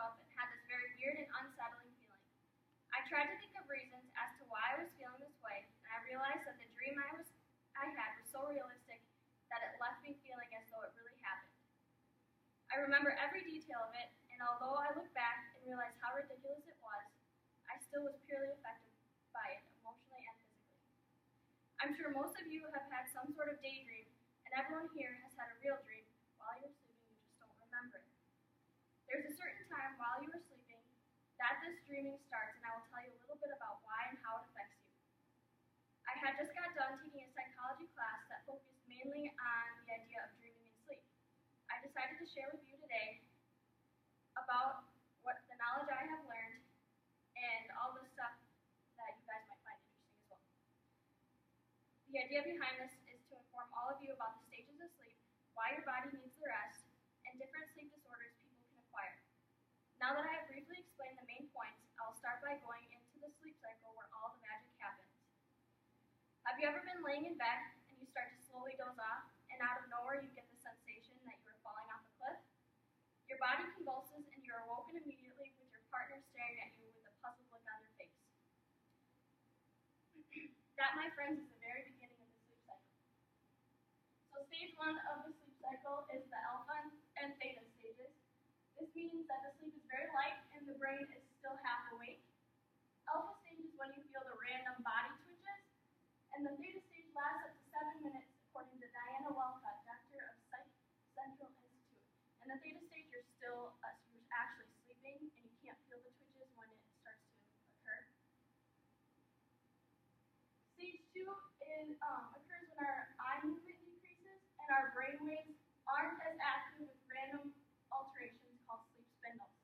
up and had this very weird and unsettling feeling. I tried to think of reasons as to why I was feeling this way, and I realized that the dream I had was so realistic that it left me feeling as though it really happened. I remember every detail of it, and although I look back and realize how ridiculous it was, I still was purely affected by it, emotionally and physically. I'm sure most of you have had some sort of daydream, and everyone here has had a real dream while you're sleeping, you just don't remember it. There's a certain time while you are sleeping that this dreaming starts, and I will tell you a little bit about why and how it affects you. I had just got done taking a psychology class that focused mainly on the idea of dreaming in sleep. I decided to share with you today about what the knowledge I have learned and all the stuff that you guys might find interesting as well. The idea behind this is to inform all of you about the stages of sleep, why your body needs the rest, and different sleep disorders people can acquire. Now that I have briefly explained the main points, I'll start by going into the sleep cycle where all the magic happens. Have you ever been laying in bed and you start to slowly doze off, and out of nowhere you get the sensation that you are falling off a cliff? Your body convulses and you are awoken immediately with your partner staring at you with a puzzled look on their face. That, my friends, is the very beginning of the sleep cycle. So stage 1 of the sleep cycle is the alpha and theta stages. This means that the sleep is very light and the brain is still half awake. Alpha stage is when you feel the random body twitches, and the theta stage lasts up to 7 minutes, according to Diana Walcott, Director of Psych Central Institute. And the theta stage, you're actually sleeping, and you can't feel the twitches when it starts to occur. Stage 2 occurs when our eye movement decreases and our brain waves aren't as active with random alterations called sleep spindles.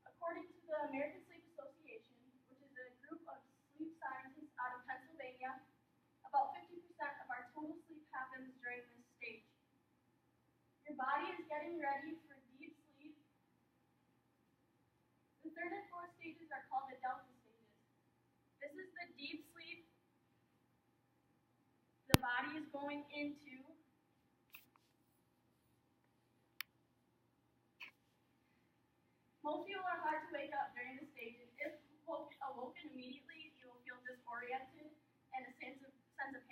According to the American Sleep Association, which is a group of sleep scientists out of Pennsylvania, about 50% of our total sleep happens during this stage. Your body is getting ready for deep sleep. The third and fourth stages are called the delta stages. This is the deep sleep the body is going into. Most people are hard to wake up during this stage, and if awoken immediately, you will feel disoriented and a sense of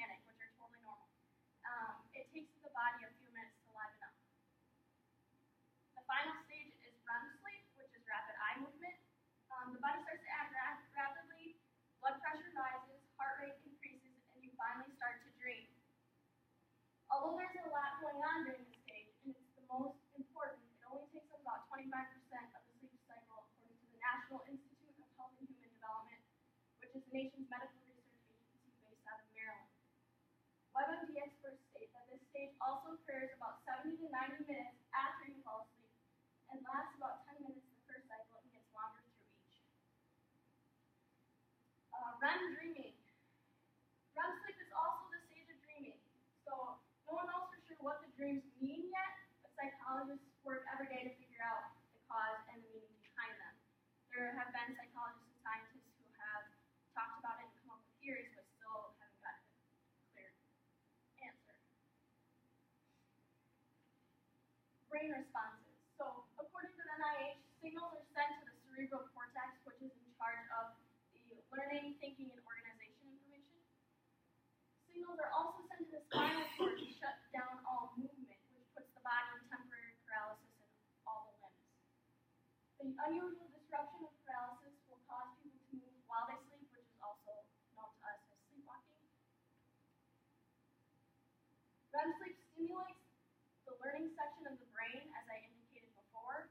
panic, which are totally normal. It takes the body a few minutes to liven up. The final stage is REM sleep, which is rapid eye movement. The body starts to act rapidly, blood pressure rises, heart rate increases, and you finally start to dream. Although there's a lot going on during this stage, and it's the most important, it only takes up about 25% of the sleep cycle, according to the National Institute of Health and Human Development, which is the nation's medical research agency based out of Maryland. WebMD experts state that this stage also occurs about 70 to 90 minutes after you fall asleep and lasts about 10 minutes the first cycle and gets longer through each. REM dreaming. REM sleep is also the stage of dreaming. So no one knows for sure what the dreams mean yet, but psychologists work every day to figure out the cause and the meaning behind them. There have been psychologists and scientists who have talked about it and come up with theories, but still haven't gotten a clear answer. Brain responses. So according to the NIH, signals are sent to the cerebral cortex, which is in charge of the learning, thinking, and organization information. Signals are also sent to the spinal cord to shut down all movement, which puts the body in temporary paralysis in all the limbs. The unusual disruption of paralysis will cause people to move while they sleep, which is also known to us as sleepwalking. REM sleep stimulates the learning section of the brain, as I indicated before,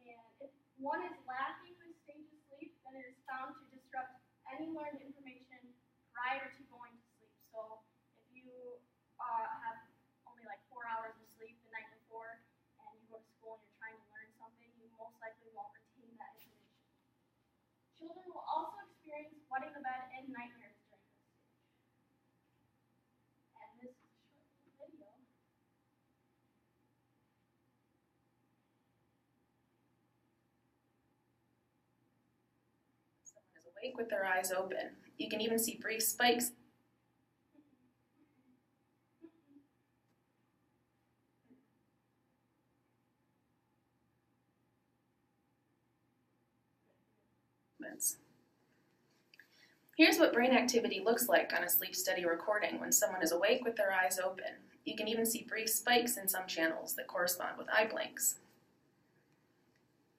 and if one is lacking this stage of sleep, then it is found to disrupt any learned information prior to going to sleep. So if you have only like 4 hours of sleep the night before and you go to school and you're trying to learn something, you most likely won't retain that information. Children will also experience wetting the bed and nightmares during this stage. And this is a short video. Someone is awake with their eyes open. You can even see brief spikes. reasons. Here's what brain activity looks like on a sleep study recording when someone is awake with their eyes open. You can even see brief spikes in some channels that correspond with eye blinks.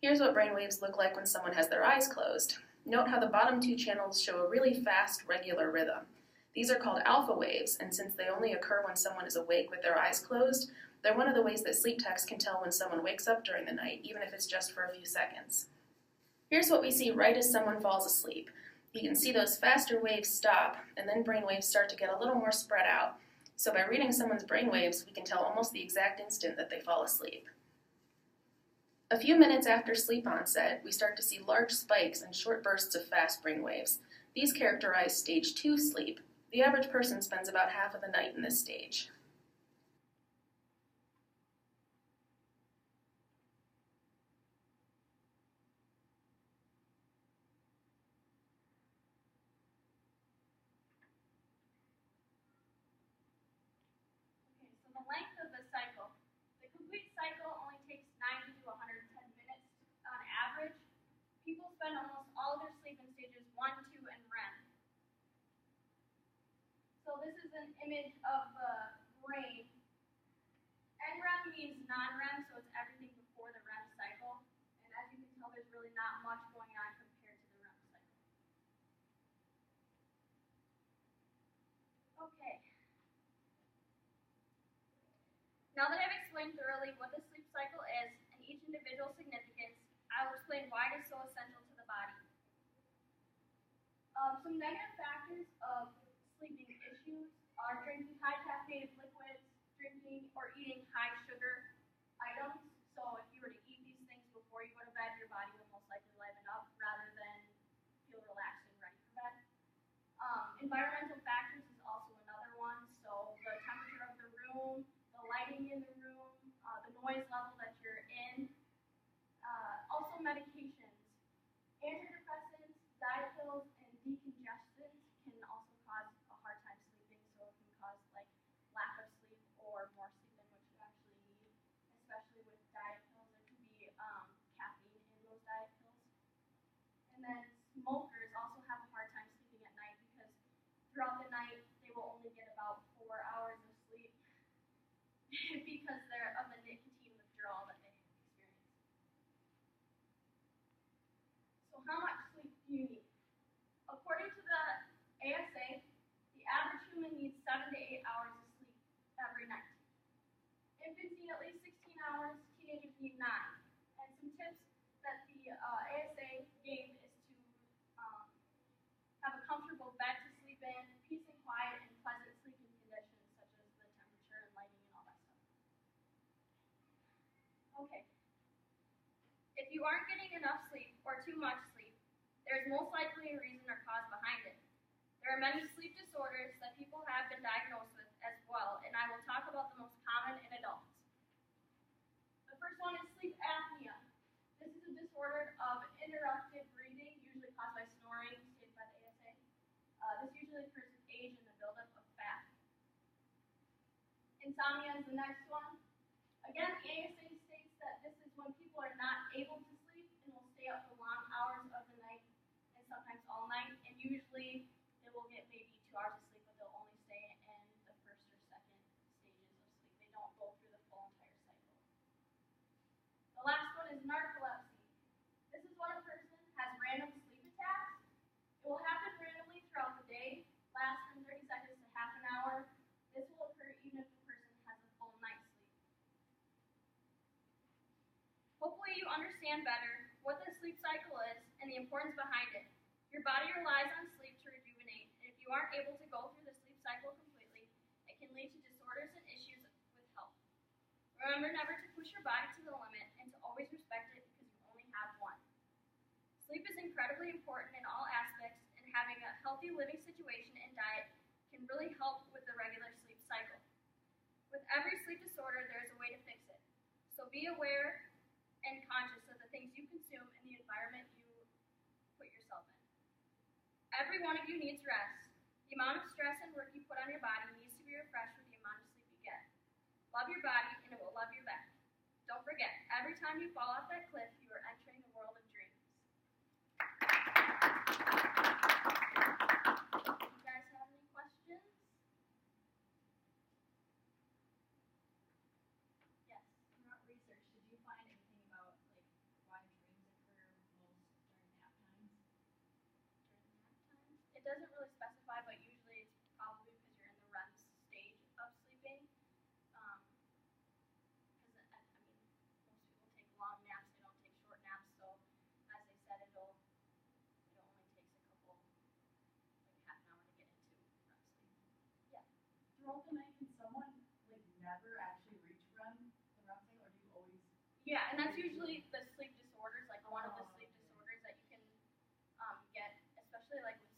Here's what brain waves look like when someone has their eyes closed. Note how the bottom two channels show a really fast, regular rhythm. These are called alpha waves, and since they only occur when someone is awake with their eyes closed, they're one of the ways that sleep techs can tell when someone wakes up during the night, even if it's just for a few seconds. Here's what we see right as someone falls asleep. You can see those faster waves stop, and then brain waves start to get a little more spread out. So by reading someone's brain waves, we can tell almost the exact instant that they fall asleep. A few minutes after sleep onset, we start to see large spikes and short bursts of fast brain waves. These characterize stage 2 sleep. The average person spends about half of the night in this stage. So the length of the cycle. The complete cycle only takes 90 to 110 minutes on average. People spend almost all of their sleep in stages 1, 2, and REM. So this is an image of the brain. NREM means non-REM, so it's everything before the REM cycle. And as you can tell, there's really not much going on compared to the REM cycle. Okay. Now that I've explained thoroughly what the sleep cycle is and each individual's significance, I will explain why it is so essential to the body. Some negative factors of sleeping issues are drinking high caffeinated liquids, drinking or eating high sugar items. So if you were to eat these things before you go to bed, your body will most likely liven up rather than feel relaxed and ready for bed. Environmental factors is also another one. So the temperature of the room, the lighting in the room, the noise level that you're in. Also medications. Antidepressants, diet pills, and decongestants can also cause a hard time sleeping, so it can cause like lack of sleep or more sleep than what you actually need, especially with diet pills. There can be caffeine in those diet pills. And then smokers also have a hard time sleeping at night because throughout the night they will only get about 4 hours of sleep because they're of the nicotine withdrawal that they experience. So how much sleep do you need? According to the ASA, the average human needs 7 to 8 hours of sleep every night. Infants need at least 16 hours, teenagers need 9. And some tips that the ASA gave is to have a comfortable bed to sleep in, peace and quiet, and pleasant sleeping conditions such as the temperature and lighting and all that stuff. Okay. If you aren't getting enough sleep or too much sleep, there is most likely a reason or cause behind it. There are many sleep disorders that people have been diagnosed with as well, and I will talk about the most common in adults. The first one is sleep apnea. This is a disorder of interrupted breathing, usually caused by snoring, stated by the ASA. This usually occurs with age and the buildup of fat. Insomnia is the next one. Again, the ASA states that this is when people are not able to sleep and will stay up for long hours of the night and sometimes all night, and usually they will get maybe 2 hours of sleep, but they'll only stay in the first or second stages of sleep. They don't go through the full entire cycle. The last one is narcolepsy. This is when a person has random sleep attacks. It will happen randomly throughout the day, last from 30 seconds to half an hour. This will occur even if the person has a full night's sleep. Hopefully you understand better what the sleep cycle is and the importance behind it. Your body relies on sleep to rejuvenate, and if you aren't able to go through the sleep cycle completely, it can lead to disorders and issues with health. Remember never to push your body to the limit and to always respect it because you only have one. Sleep is incredibly important in all aspects, and having a healthy living situation and diet can really help with the regular sleep cycle. With every sleep disorder, there is a way to fix it. So be aware and conscious of the things you consume and the environment you put yourself in. Every one of you needs rest. The amount of stress and work you put on your body needs to be refreshed with the amount of sleep you get. Love your body and it will love you back. Don't forget, every time you fall off that cliff, you are entering the world of dreams. doesn't really specify, but usually it's probably because you're in the REM stage of sleeping. Because I mean, most people take long naps; they don't take short naps. So, as I said, it only takes a couple, like half an hour to get into REM sleep. Yeah. Throughout the night, can someone like never actually reach the REM cycle, or do you always? Yeah, and that's usually the sleep disorders, like one of the sleep disorders that you can get, especially like with